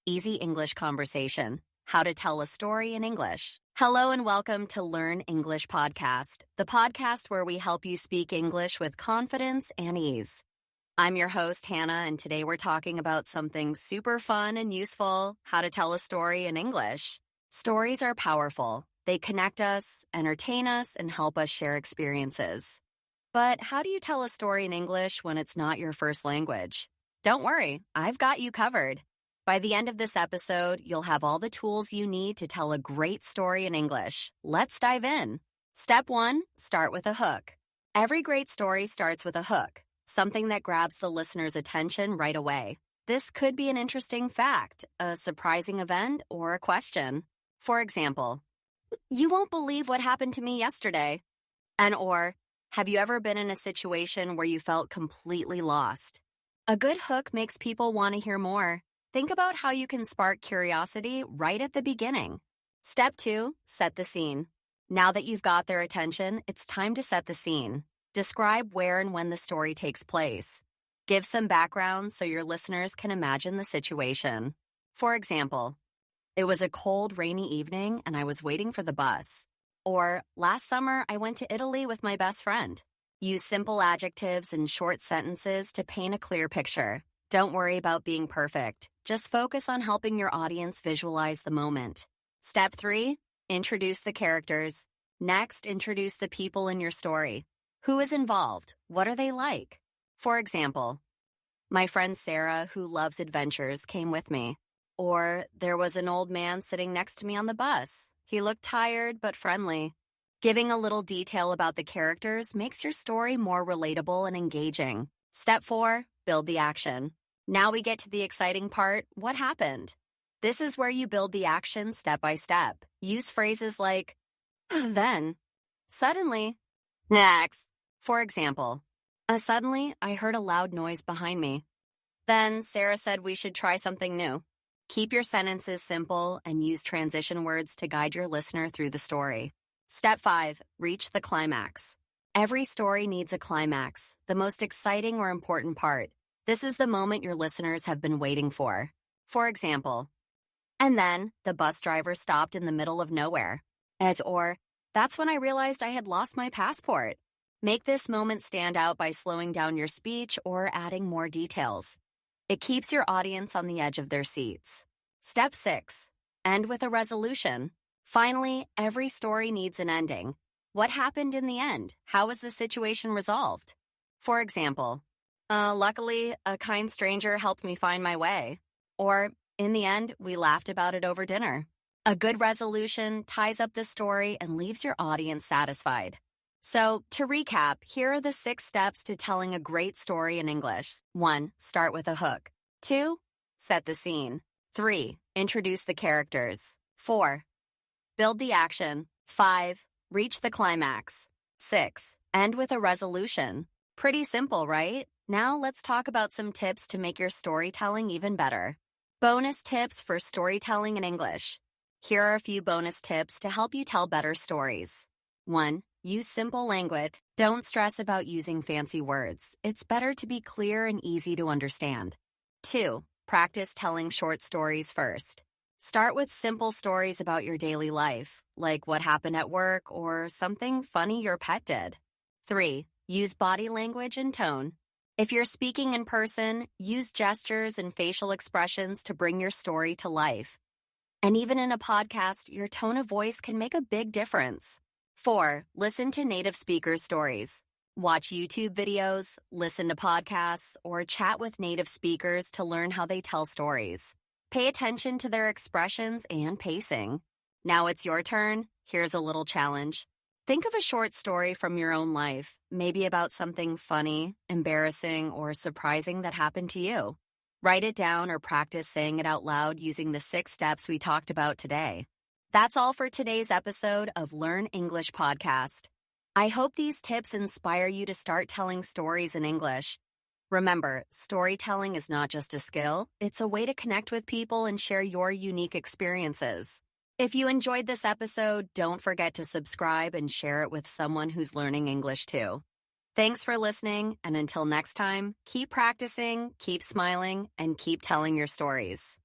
Easy English Conversation, How to Tell a Story in English. Hello and welcome to Learn English Podcast, the podcast where we help you speak English with confidence and ease. I'm your host, Hannah, and today we're talking about something super fun and useful, how to tell a story in English. Stories are powerful. They connect us, entertain us, and help us share experiences. But how do you tell a story in English when it's not your first language? Don't worry, I've got you covered. By the end of this episode, you'll have all the tools you need to tell a great story in English. Let's dive in. Step 1, start with a hook. Every great story starts with a hook, something that grabs the listener's attention right away. This could be an interesting fact, a surprising event, or a question. For example, "You won't believe what happened to me yesterday." Or, "Have you ever been in a situation where you felt completely lost?" A good hook makes people want to hear more. Think about how you can spark curiosity right at the beginning. Step 2, set the scene. Now that you've got their attention, it's time to set the scene. Describe where and when the story takes place. Give some background so your listeners can imagine the situation. For example, "It was a cold, rainy evening and I was waiting for the bus." Or, "Last summer, I went to Italy with my best friend." Use simple adjectives and short sentences to paint a clear picture. Don't worry about being perfect. Just focus on helping your audience visualize the moment. Step 3, introduce the characters. Next, introduce the people in your story. Who is involved? What are they like? For example, "My friend Sarah, who loves adventures, came with me." Or, "There was an old man sitting next to me on the bus. He looked tired but friendly." Giving a little detail about the characters makes your story more relatable and engaging. Step 4, build the action. Now we get to the exciting part, what happened? This is where you build the action step by step. Use phrases like, "Then," "Suddenly," "Next." For example, Suddenly, I heard a loud noise behind me. Then Sarah said we should try something new." Keep your sentences simple and use transition words to guide your listener through the story. Step 5, reach the climax. Every story needs a climax, the most exciting or important part. This is the moment your listeners have been waiting for. For example, "And then the bus driver stopped in the middle of nowhere." Or, "That's when I realized I had lost my passport." Make this moment stand out by slowing down your speech or adding more details. It keeps your audience on the edge of their seats. Step 6, end with a resolution. Finally, every story needs an ending. What happened in the end? How was the situation resolved? For example, "Luckily, a kind stranger helped me find my way." Or, "In the end, we laughed about it over dinner." A good resolution ties up the story and leaves your audience satisfied. So, to recap, here are the 6 steps to telling a great story in English. 1, start with a hook. 2, set the scene. 3, introduce the characters. 4, build the action. 5, reach the climax. 6, end with a resolution. Pretty simple, right? Now let's talk about some tips to make your storytelling even better. Bonus tips for storytelling in English. Here are a few bonus tips to help you tell better stories. 1, use simple language. Don't stress about using fancy words. It's better to be clear and easy to understand. 2, practice telling short stories first. Start with simple stories about your daily life, like what happened at work or something funny your pet did. 3, use body language and tone. If you're speaking in person, use gestures and facial expressions to bring your story to life. And even in a podcast, your tone of voice can make a big difference. 4, listen to native speakers' stories. Watch YouTube videos, listen to podcasts, or chat with native speakers to learn how they tell stories. Pay attention to their expressions and pacing. Now it's your turn. Here's a little challenge. Think of a short story from your own life, maybe about something funny, embarrassing, or surprising that happened to you. Write it down or practice saying it out loud using the 6 steps we talked about today. That's all for today's episode of Learn English Podcast. I hope these tips inspire you to start telling stories in English. Remember, storytelling is not just a skill, it's a way to connect with people and share your unique experiences. If you enjoyed this episode, don't forget to subscribe and share it with someone who's learning English too. Thanks for listening, and until next time, keep practicing, keep smiling, and keep telling your stories.